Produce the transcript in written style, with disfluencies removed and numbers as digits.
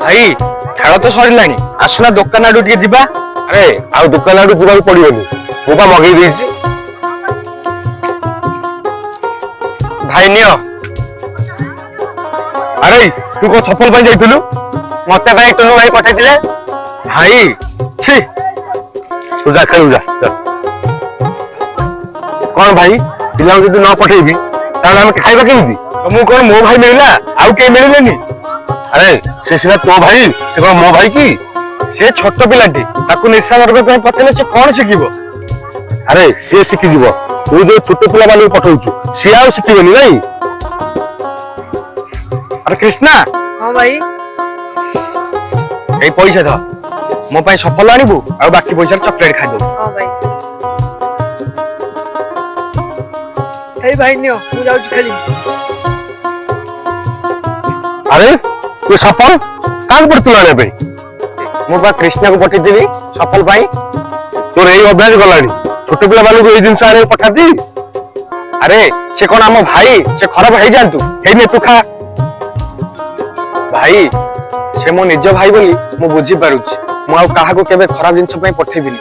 भाई खेल तो सर आसना दुकान आड़ू टे जा। अरे आउ दुकान आड़ू जावाक पड़ोनी मुझे मगई देछि। भाई नियो। अरे तू को चप्पल पाई जाइतलु मते भाई टुनु भाई पठाइथिले। भाई छी तू जा खेलु जा। कौन भाई पिला जदि न पठेबी ताले हम खाइबा केमिति? मु कोन मो भाई मिलला आउ के मिललेनी? अरे से सिना तो भाई से कोन मो भाई की? से छोट पिलाटी ताकू निशा मारबे पे पछले से कोन शिखिबो? अरे से शिखि जीवो तू जो छोट पिला वाली पठाउछु से आ शिखिबेनी नहीं। अरे कृष्णा। हां भाई ए पैसा द मो पई सफल आनिबु आ बाकी पैसा चॉकलेट खाइ दो। हां भाई हे भाई नियो मु जाउ खेली। अरे तू सफल कान पर तुलाने पे मो बा कृष्णा को पठि देबी सफल पाई। तोर एई अभ्यास गलानी छोट पिला वाली को एई दिन सारे पठा दी। अरे से कोन हम भाई से खराब हे जानतु हेने तू खा। भाई से मो निज भाई बोली मु बुझी पारुछि मु आ काहा को केबे खराब जिंस पई पठेबिनी।